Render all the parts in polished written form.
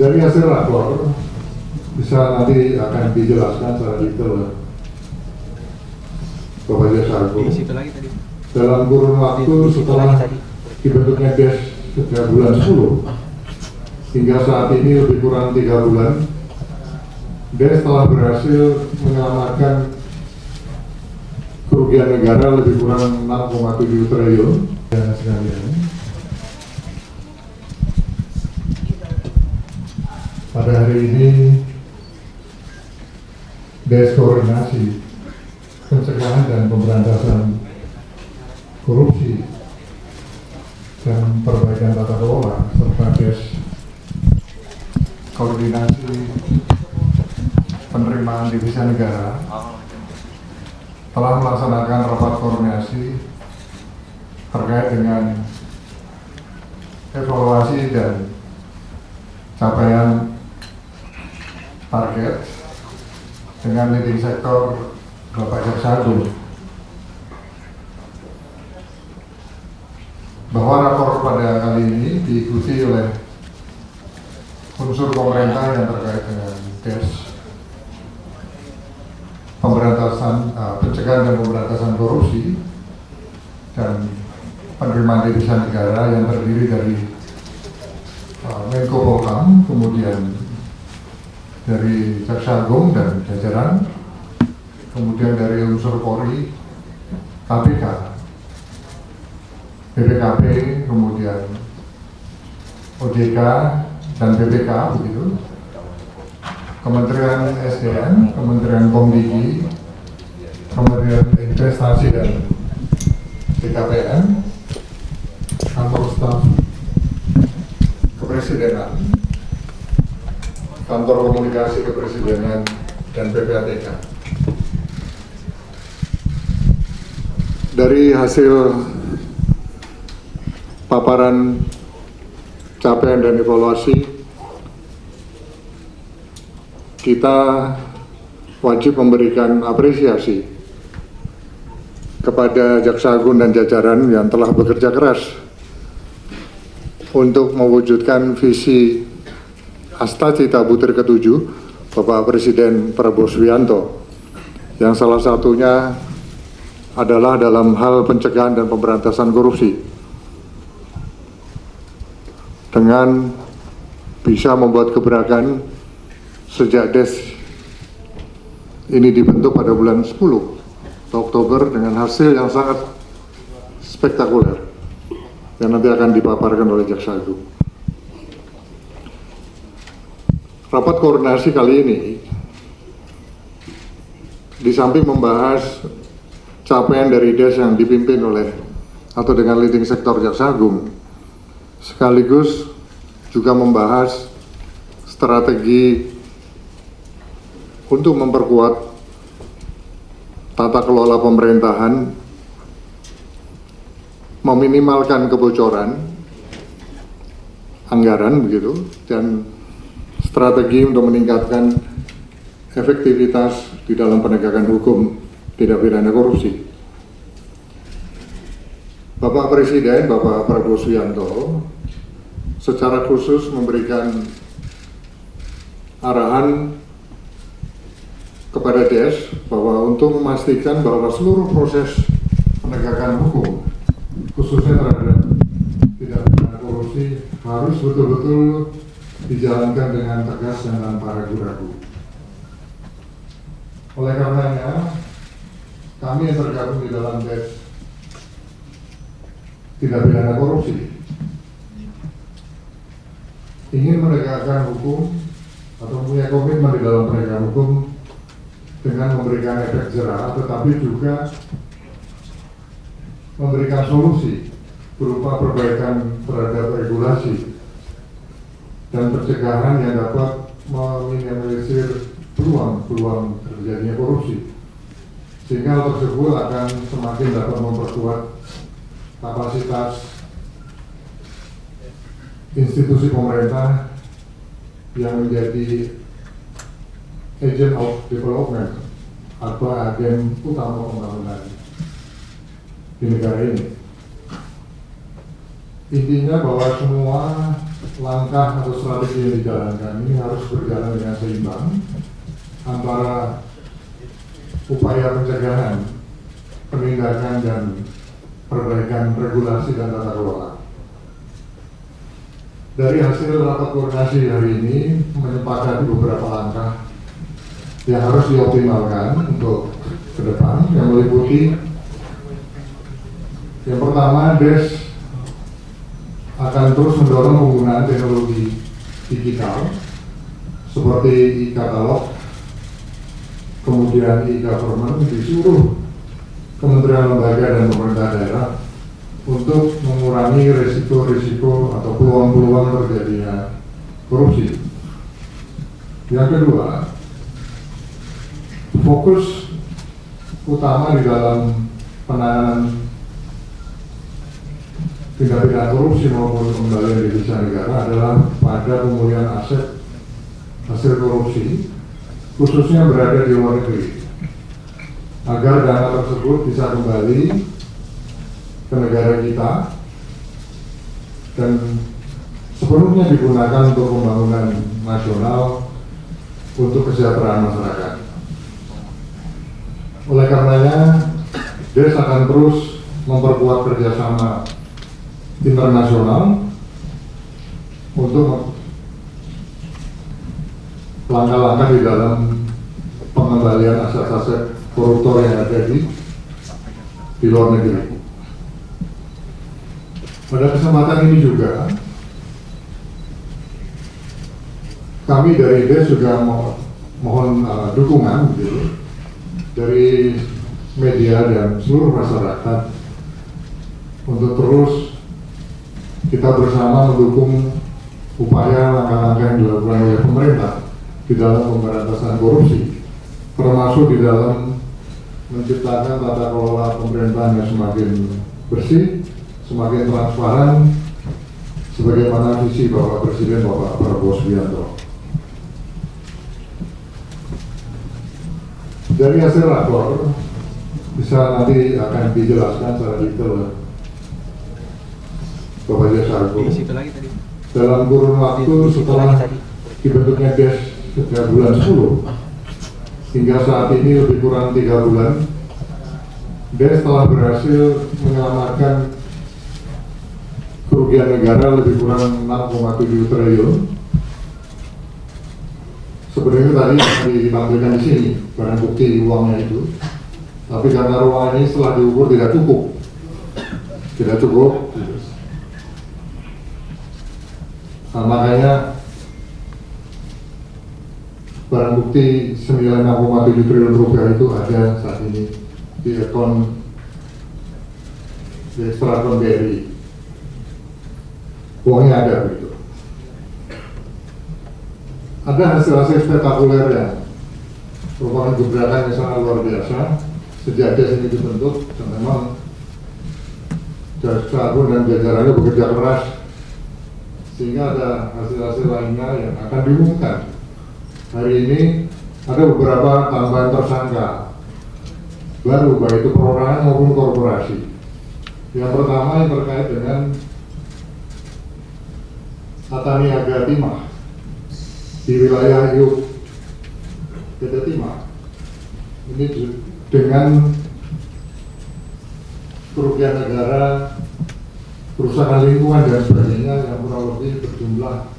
Dari hasil rapor bisa nanti akan dijelaskan secara detail oleh Bapak Jaksa Agung. Dalam kurun waktu setelah dibentuknya DES sejak bulan 10 hingga saat ini lebih kurang 3 bulan, DES telah berhasil menyelamatkan kerugian negara lebih kurang 6,7 triliun. Dan sekalian, pada hari ini DES Koordinasi Pencegahan dan Pemberantasan Korupsi dan Perbaikan Tata Kelola serta DES Koordinasi Penerimaan Devisa Negara telah melaksanakan rapat koordinasi terkait dengan evaluasi dan capaian target dengan leading sektor Bapak Jaksa Agung, bahwa rapor pada kali ini diikuti oleh unsur pemerintah yang terkait dengan DES pencegahan dan pemberantasan korupsi dan penerimaan devisa negara yang terdiri dari Menko Polhukam, kemudian dari Jaksa Agung dan jajaran, kemudian dari unsur Polri, KPK, BPKP, kemudian OJK dan BPK, begitu, Kementerian SDM, Kementerian Komdigi, Kementerian Investasi dan BKPM, Kantor Staf Kepresidenan, Kantor Komunikasi Kepresidenan, dan PPATK. Dari hasil paparan capaian dan evaluasi, kita wajib memberikan apresiasi kepada Jaksa Agung dan jajaran yang telah bekerja keras untuk mewujudkan visi Astacita Butir ke-7 Bapak Presiden Prabowo Subianto, yang salah satunya adalah dalam hal pencegahan dan pemberantasan korupsi, dengan bisa membuat gebrakan sejak DES ini dibentuk pada bulan 10 Oktober dengan hasil yang sangat spektakuler yang nanti akan dipaparkan oleh Jaksa Agung. Rapat koordinasi kali ini di samping membahas capaian dari DES yang dipimpin oleh atau dengan leading sektor Jaksa Agung, sekaligus juga membahas strategi untuk memperkuat tata kelola pemerintahan, meminimalkan kebocoran anggaran, begitu, dan strategi untuk meningkatkan efektivitas di dalam penegakan hukum tindak pidana korupsi. Bapak Presiden, Bapak Prabowo Subianto, secara khusus memberikan arahan kepada DES bahwa untuk memastikan bahwa seluruh proses penegakan hukum, khususnya terhadap tindak pidana korupsi, harus betul-betul dijalankan dengan tegas dan tanpa ragu-ragu. Oleh karenanya, kami yang tergabung di dalam DES tindak pidana korupsi ingin menegakkan hukum atau punya komitmen di dalam penegakan hukum dengan memberikan efek jerah, tetapi juga memberikan solusi berupa perbaikan terhadap regulasi dan pencegahan yang dapat meminimalisir peluang terjadinya korupsi, sehingga hal tersebut akan semakin dapat memperkuat kapasitas institusi pemerintah yang menjadi agent of development atau agen utama pembangunan di negara ini. Intinya bahwa semua langkah atau strategi yang dijalankan ini harus berjalan dengan seimbang antara upaya pencegahan, penindakan, dan perbaikan regulasi dan tata kelola. Dari hasil rapat koordinasi hari ini menyepakati beberapa langkah yang harus dioptimalkan untuk ke depan, yang meliputi yang pertama, DES akan terus mendorong penggunaan teknologi digital seperti e-katalog, kemudian e-government di seluruh kementerian lembaga dan pemerintah daerah untuk mengurangi risiko-risiko atau peluang-peluang terjadinya korupsi. Yang kedua, fokus utama di dalam penanganan tindak pidana korupsi maupun pengembalian devisa negara adalah pada pemulihan aset hasil korupsi, khususnya berada di luar negeri, agar dana tersebut bisa kembali ke negara kita dan sepenuhnya digunakan untuk pembangunan nasional untuk kesejahteraan masyarakat. Oleh karenanya, DES akan terus memperkuat kerjasama internasional untuk langkah-langkah di dalam pengembalian aset-aset koruptor yang ada di luar negeri. Pada kesempatan ini juga kami dari DES juga mohon dukungan gitu, dari media dan seluruh masyarakat untuk terus kita bersama mendukung upaya langkah-langkah yang dilakukan oleh pemerintah di dalam pemberantasan korupsi, termasuk di dalam menciptakan tata kelola pemerintahan yang semakin bersih, semakin transparan, sebagaimana visi Bapak Presiden Bapak Prabowo Subianto. Dari hasil rapor bisa nanti akan dijelaskan secara detail oleh Bapak Jasa Agung. Dalam kurun waktu setelah dibentuknya DES sejak bulan 10 hingga saat ini lebih kurang 3 bulan, DES telah berhasil menyelamatkan kerugian negara lebih kurang 6,7 triliun. Sebenarnya tadi ditampilkan di sini barang bukti uangnya itu, tapi karena ruang ini setelah diukur tidak cukup. Nah, makanya barang bukti senilai 6,7 triliun rupiah itu ada saat ini di akun di ekstrakon BRI. Uangnya ada begitu. Ada hasil-hasil spektakuler yang merupakan gebrakan yang sangat luar biasa sejak DES ini dibentuk, dan memang Jaksa Agung dan jajarannya bekerja keras sehingga ada hasil-hasil lainnya yang akan diumumkan. Hari ini ada beberapa tambahan tersangka baru, baik itu perorangan maupun korporasi. Yang pertama yang terkait dengan tata niaga timah di wilayah Iup PT Timah. Ini dengan kerugian negara, kerusakan lingkungan dan sebagainya yang kurang lebih berjumlah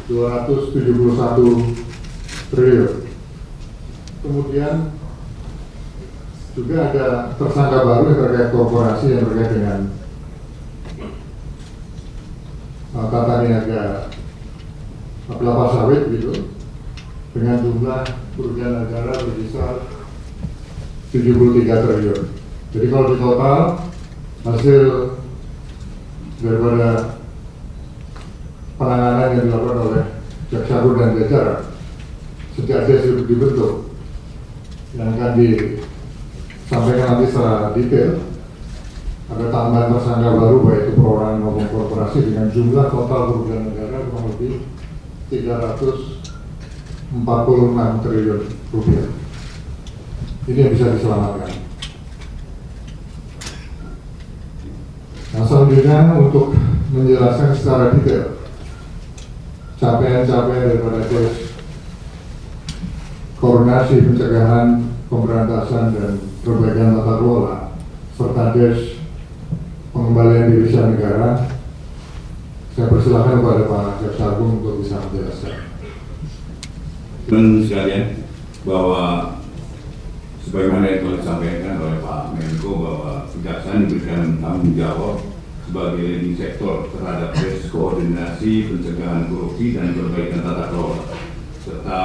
271 triliun. Kemudian juga ada tersangka baru yang terkait korporasi yang terkait dengan tata niaga kelapa sawit gitu, dengan jumlah kerugian negara berkisar 73 triliun. Jadi kalau di total hasil daripada penanganan yang dilakukan oleh Jaksa Agung dan jajaran sejak DES dibentuk, yang akan disampaikan nanti secara detail, ada tambahan tersangka baru baik itu perorangan maupun korporasi dengan jumlah total kerugian negara kurang lebih 346 triliun rupiah. Ini yang bisa diselamatkan. Nah, selanjutnya untuk menjelaskan secara detail capaian-capaian daripada Des Koordinasi Pencegahan, Pemberantasan dan Perbaikan Tata Kelola serta Des Pengembalian Devisa Negara. Saya persilakan kepada Pak Jaksa Agung untuk bisa menjelaskan. Teman sekalian, bahwa sebagaimana yang telah disampaikan oleh Pak Menko bahwa kejaksaan diberikan tanggung jawab sebagai leading sektor terhadap Des Koordinasi Pencegahan Korupsi dan Perbaikan Tata Kelola, serta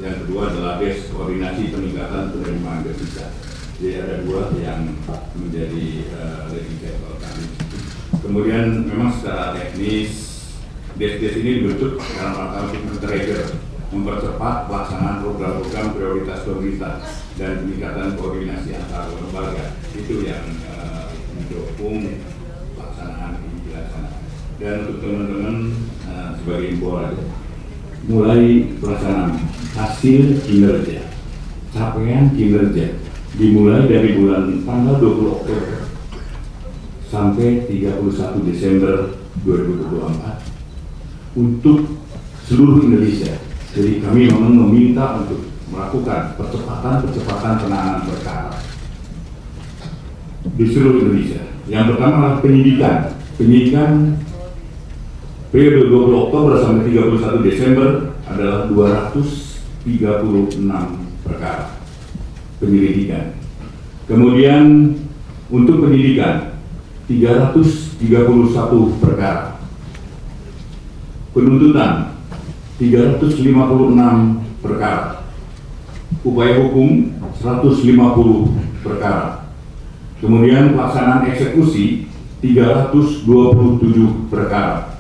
yang kedua adalah Des Koordinasi Peningkatan Penerimaan Devisa. Jadi ada dua yang menjadi leading sektor kami. Kemudian memang secara teknis Des ini dibentuk dalam rangka untuk men-trigger, mempercepat pelaksanaan program-program prioritas pemerintah dan peningkatan koordinasi antar lembaga. Itu yang mendukung pelaksanaan ini dilaksanakan. Dan untuk teman-teman sebagai himbauan, mulai pelaksanaan hasil kinerja, capaian kinerja dimulai dari bulan tanggal 20 Oktober sampai 31 Desember 2024 untuk seluruh Indonesia. Jadi kami memang meminta untuk melakukan percepatan penanganan perkara di seluruh Indonesia. Yang pertama adalah penyidikan periode 20 Oktober sampai 31 Desember adalah 236 perkara penyelidikan. Kemudian untuk penyidikan 331 perkara, penuntutan 356 perkara, upaya hukum 150 perkara, kemudian pelaksanaan eksekusi 327 perkara,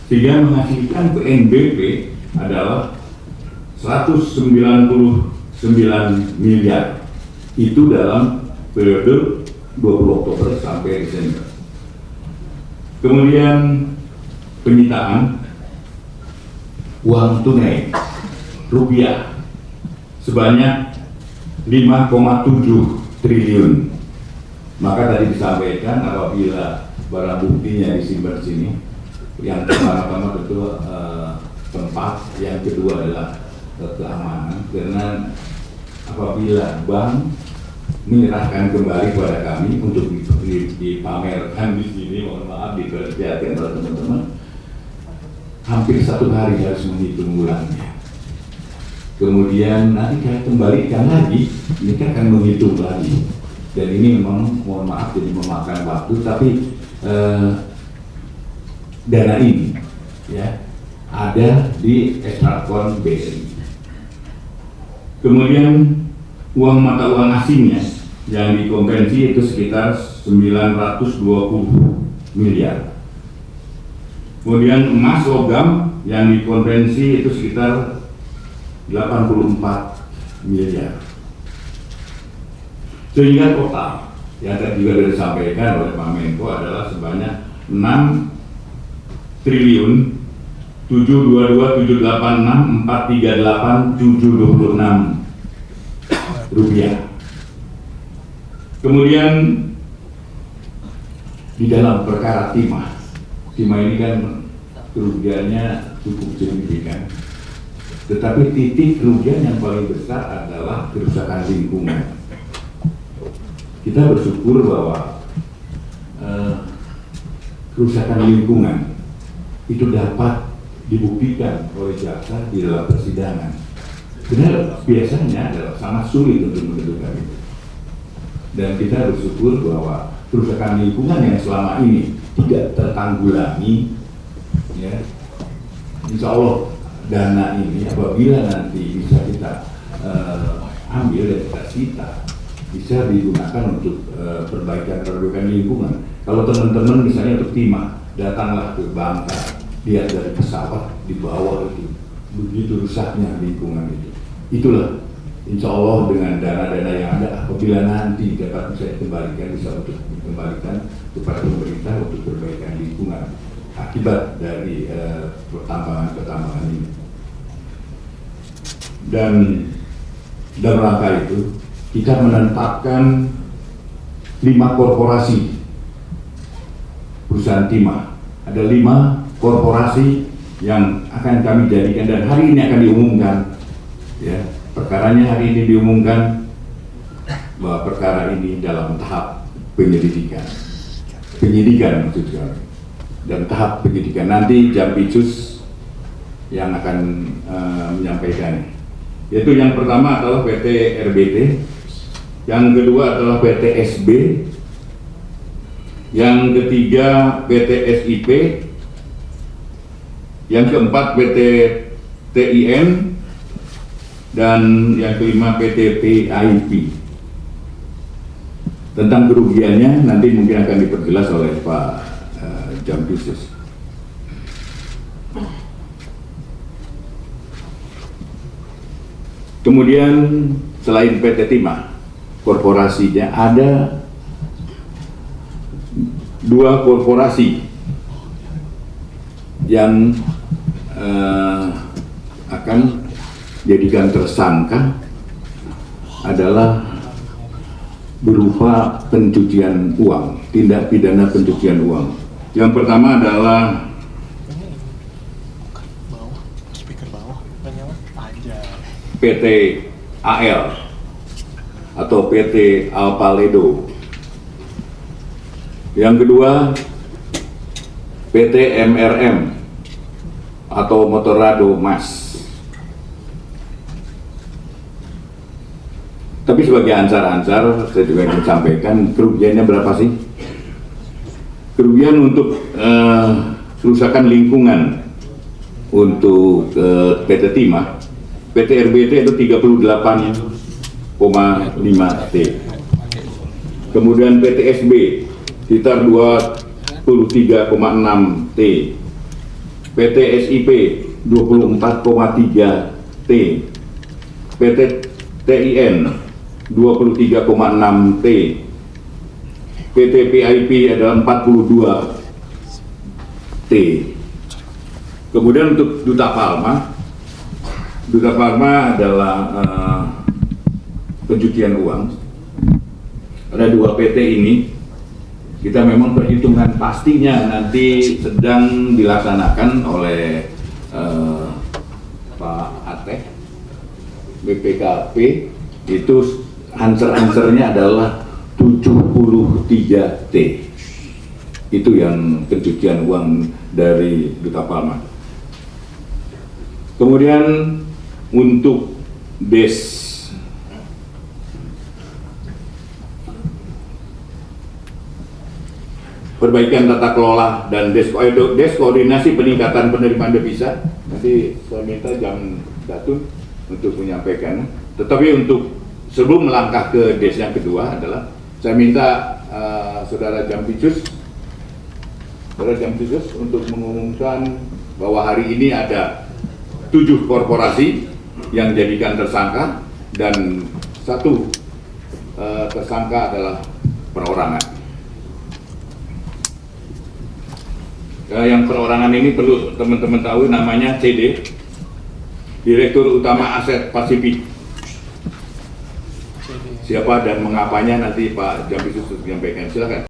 sehingga menghasilkan PNBP adalah 199 miliar. Itu dalam periode 20 Oktober sampai Desember. Kemudian penyitaan uang tunai rupiah sebanyak 5,7 triliun. Maka tadi disampaikan apabila barang buktinya disimpan di sini, yang pertama tentu tempat, yang kedua adalah keamanan, karena apabila bank menyerahkan kembali kepada kami untuk dipamerkan di sini, mohon maaf diperhatikan oleh teman-teman, hampir 1 hari harus menghitung ulangnya. Kemudian nanti kita kembalikan lagi, ini akan menghitung lagi. Dan ini memang mohon maaf jadi memakan waktu, tapi dana ini ya ada di ekstrakon BRI. Kemudian uang mata uang asingnya yang dikonvensi itu sekitar 920 miliar. Kemudian emas logam yang dikonvensi itu sekitar 84 miliar. Sehingga total yang tadi juga sudah disampaikan oleh Pak Menko adalah sebanyak 6 triliun 722.786.438.726 rupiah. Kemudian di dalam perkara timah ini kan kerugiannya cukup signifikan, tetapi titik kerugian yang paling besar adalah kerusakan lingkungan. Kita bersyukur bahwa kerusakan lingkungan itu dapat dibuktikan oleh jaksa di dalam persidangan. Benar, biasanya adalah sangat sulit untuk menentukan itu. Dan kita bersyukur bahwa kerusakan lingkungan yang selama ini tidak tertanggulangi, ya, insya Allah dana ini apabila nanti bisa kita ambil dan kita sita, bisa digunakan untuk perbaikan lingkungan. Kalau teman-teman misalnya untuk timah, datanglah ke Bangka, lihat dari pesawat di bawah itu, begitu rusaknya lingkungan itu. Itulah insya Allah dengan dana-dana yang ada, apabila nanti dapat bisa dikembalikan, bisa untuk dikembalikan kepada pemerintah untuk perbaikan lingkungan akibat dari pertambangan ini. Dan dalam rangka itu kita menetapkan 5 korporasi perusahaan timah. Ada 5 korporasi yang akan kami jadikan dan hari ini akan diumumkan. Ya, perkaranya hari ini diumumkan bahwa perkara ini dalam tahap penyidikan maksudnya, dan tahap penyidikan. Nanti Jampitsus yang akan menyampaikan. Yaitu yang pertama adalah PT RBT, yang kedua adalah PT SB, yang ketiga PT SIP, yang keempat PT TIN, dan yang kelima PT PIP. Tentang kerugiannya nanti mungkin akan diperjelas oleh Pak Jampitsus. Kemudian selain PT Timah, korporasinya ada 2 korporasi yang akan jadikan tersangka adalah berupa pencucian uang, tindak pidana pencucian uang. Yang pertama adalah PT AL atau PT Alpaledo. Yang kedua PT MRM atau Motorado Mas. Tapi sebagai ansar-ansar, saya juga ingin sampaikan kerugiannya berapa sih? Kerugian untuk kerusakan lingkungan untuk PT Timah, PT RBT itu 38,5 T. Kemudian PT SB sekitar 23,6 T. PT SIP 24,3 T. PT TIN 23,6 T. PT PIP adalah 42 T. Kemudian untuk Duta Palma adalah pencucian uang. Ada 2 PT ini. Kita memang perhitungan pastinya nanti sedang dilaksanakan oleh Pak Ateh BPKP. Itu answer-answernya adalah 73 T. Itu yang pencucian uang dari Duta Palma. Kemudian untuk DES, perbaikan tata kelola dan DES koordinasi peningkatan penerimaan devisa. Nanti saya minta Jam Datun untuk menyampaikan. Tetapi untuk sebelum melangkah ke DES yang kedua adalah saya minta Saudara Jampitsus untuk mengumumkan bahwa hari ini ada 7 korporasi yang dijadikan tersangka dan 1 tersangka adalah perorangan. Yang perorangan ini perlu teman-teman tahu, namanya CD, Direktur Utama Aset Pasifik. Siapa dan mengapanya nanti Pak Jampitsus menyampaikan. Silakan.